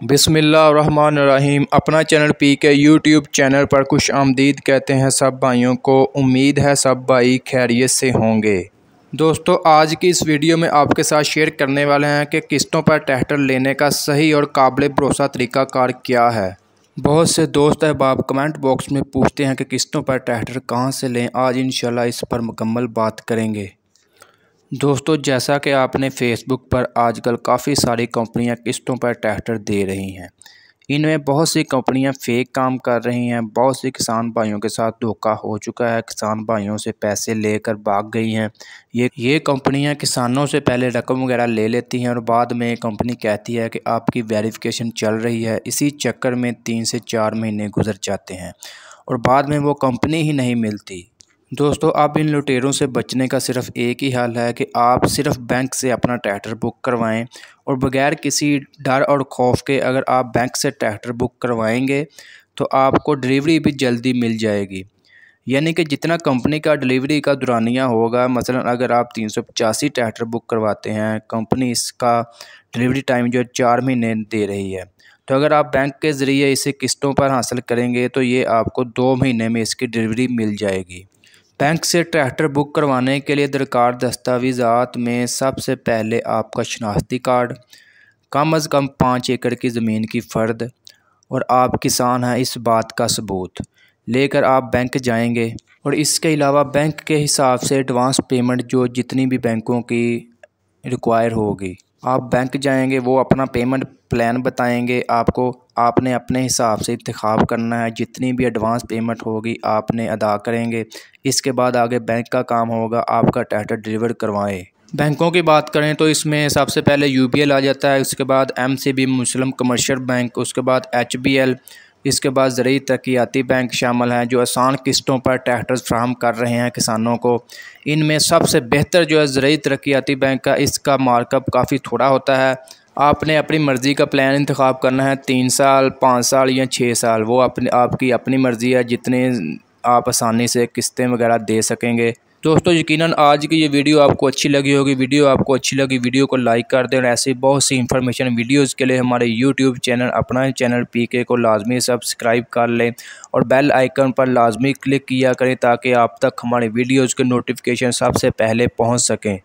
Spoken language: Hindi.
बिस्मिल्लाहिर्रहमानिर्रहीम। अपना चैनल पीके यूट्यूब चैनल पर खुश आमदीद कहते हैं सब भाइयों को। उम्मीद है सब भाई खैरियत से होंगे। दोस्तों, आज की इस वीडियो में आपके साथ शेयर करने वाले हैं कि किस्तों पर ट्रैक्टर लेने का सही और काबिल भरोसा तरीक़ाकार क्या है। बहुत से दोस्त अहबाब कमेंट बॉक्स में पूछते हैं कि किस्तों पर ट्रैक्टर कहां से लें। आज इंशाल्लाह इस पर मुकम्मल बात करेंगे। दोस्तों, जैसा कि आपने फेसबुक पर आजकल काफ़ी सारी कंपनियां किस्तों पर ट्रैक्टर दे रही हैं। इनमें बहुत सी कंपनियां फेक काम कर रही हैं। बहुत सी किसान भाइयों के साथ धोखा हो चुका है। किसान भाइयों से पैसे लेकर भाग गई हैं। ये कंपनियां किसानों से पहले रकम वगैरह ले लेती हैं और बाद में कंपनी कहती है कि आपकी वेरिफिकेशन चल रही है। इसी चक्कर में 3 से 4 महीने गुजर जाते हैं और बाद में वो कंपनी ही नहीं मिलती। दोस्तों, आप इन लुटेरों से बचने का सिर्फ एक ही हल है कि आप सिर्फ बैंक से अपना ट्रैक्टर बुक करवाएं और बगैर किसी डर और खौफ के अगर आप बैंक से ट्रैक्टर बुक करवाएंगे तो आपको डिलीवरी भी जल्दी मिल जाएगी। यानी कि जितना कंपनी का डिलीवरी का दुरानिया होगा, मसलन अगर आप 385 ट्रैक्टर बुक करवाते हैं, कंपनी इसका डिलीवरी टाइम जो 4 महीने दे रही है। तो अगर आप बैंक के ज़रिए इसे किस्तों पर हासिल करेंगे तो ये आपको 2 महीने में इसकी डिलीवरी मिल जाएगी। बैंक से ट्रैक्टर बुक करवाने के लिए दरकार दस्तावेज़ात में सबसे पहले आपका शनाख्ती कार्ड, कम अज़ कम 5 एकड़ की ज़मीन की फ़र्द और आप किसान हैं इस बात का सबूत लेकर आप बैंक जाएंगे। और इसके अलावा बैंक के हिसाब से एडवांस पेमेंट जो जितनी भी बैंकों की रिक्वायर होगी, आप बैंक जाएंगे, वो अपना पेमेंट प्लान बताएंगे आपको। आपने अपने हिसाब से इंतखाब करना है। जितनी भी एडवांस पेमेंट होगी आपने अदा करेंगे। इसके बाद आगे बैंक का काम होगा, आपका ट्रैक्टर डिलीवर करवाएं। बैंकों की बात करें तो इसमें सबसे पहले यूबीएल आ जाता है, उसके बाद एमसीबी मुस्लिम कमर्शियल बैंक, उसके बाद एचबीएल, इसके बाद ज़रूरी तरक्याती बैंक शामिल हैं जो आसान किस्तों पर ट्रैक्टर्स फ्राहम कर रहे हैं किसानों को। इनमें सबसे बेहतर जो है ज़रूरी तरक्याती बैंक का, इसका मार्कअप काफ़ी थोड़ा होता है। आपने अपनी मर्ज़ी का प्लान इंतखाब करना है, 3 साल, 5 साल या 6 साल, वो आपकी अपनी मर्ज़ी है, जितने आप आसानी से किस्तें वगैरह दे सकेंगे। दोस्तों, यकीनन आज की ये वीडियो आपको अच्छी लगी होगी। वीडियो को लाइक कर दें और ऐसी बहुत सी इंफॉर्मेशन वीडियोस के लिए हमारे यूट्यूब चैनल अपना चैनल पीके को लाजमी सब्सक्राइब कर लें और बेल आइकन पर लाजमी क्लिक किया करें ताकि आप तक हमारे वीडियोज़ के नोटिफिकेशन सबसे पहले पहुँच सकें।